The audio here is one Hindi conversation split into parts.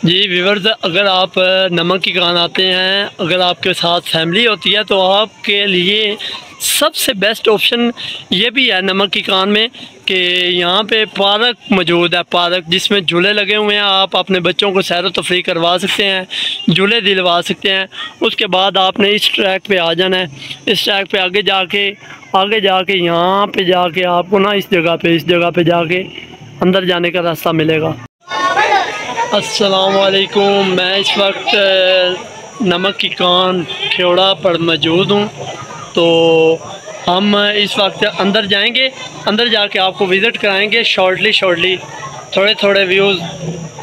जी व्यूअर्स, अगर आप नमक की कान आते हैं, अगर आपके साथ फैमिली होती है तो आपके लिए सबसे बेस्ट ऑप्शन ये भी है नमक की कान में कि यहाँ पे पार्क मौजूद है। पार्क जिसमें झूले लगे हुए हैं, आप अपने बच्चों को सैर व तफरीह करवा सकते हैं, झूले दिलवा सकते हैं। उसके बाद आपने इस ट्रैक पे आ जाना है। इस ट्रैक पे आगे जाके यहाँ पे जाके आपको ना इस जगह पे जाके अंदर जाने का रास्ता मिलेगा। अस्सलाम वालेकुम। मैं इस वक्त नमक की कान खेड़ा पर मौजूद हूँ। तो हम इस वक्त अंदर जाएंगे, अंदर जाके आपको विज़िट कराएंगे। शॉर्टली थोड़े व्यूज़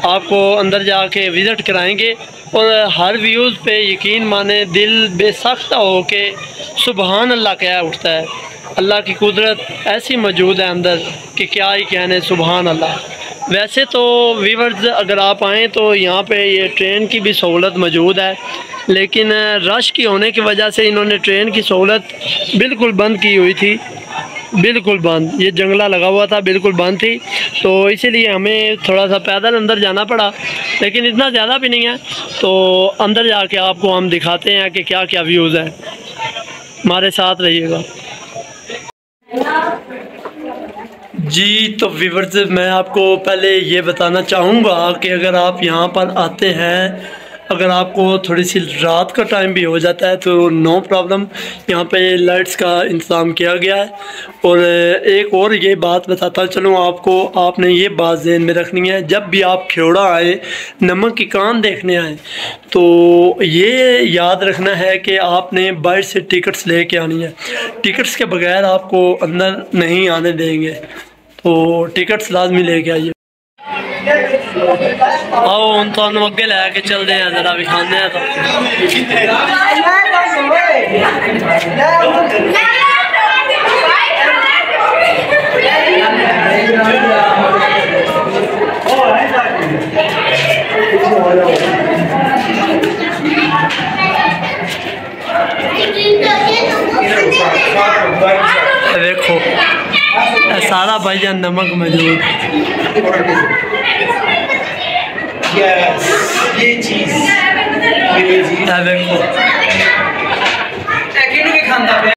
आपको अंदर जाके विज़िट कराएंगे और हर व्यूज़ पे यकीन माने दिल बेसख्त हो के सुबहान अल्लाह कह उठता है। अल्लाह की कुदरत ऐसी मौजूद है अंदर कि क्या ही कहने, सुबहान अल्लाह। वैसे तो व्यूअर्स अगर आप आएँ तो यहाँ पे ये ट्रेन की भी सहूलत मौजूद है, लेकिन रश की होने की वजह से इन्होंने ट्रेन की सहूलत बिल्कुल बंद की हुई थी, बिल्कुल बंद। ये जंगला लगा हुआ था, बिल्कुल बंद थी, तो इसीलिए हमें थोड़ा सा पैदल अंदर जाना पड़ा, लेकिन इतना ज़्यादा भी नहीं है। तो अंदर जाके आपको हम दिखाते हैं कि क्या क्या व्यूज़ हैं। हमारे साथ रहिएगा जी। तो व्यूअर्स, मैं आपको पहले ये बताना चाहूँगा कि अगर आप यहाँ पर आते हैं, अगर आपको थोड़ी सी रात का टाइम भी हो जाता है तो नो प्रॉब्लम, यहाँ पे लाइट्स का इंतज़ाम किया गया है। और एक और ये बात बताता चलूँ आपको, आपने ये बात ज़हन में रखनी है, जब भी आप खेड़ा आए, नमक की कान देखने आए, तो ये याद रखना है कि आपने बाहर से टिकट्स लेके आनी है। टिकट्स के बगैर आपको अंदर नहीं आने देंगे, तो टिकट्स लाजमी लेके आइए। आओ हम तो अगे लैके चलते हैं, जरा विखाने हैं। तो देखो सारा भाईजान नमक मौजूद। ये चीज देखो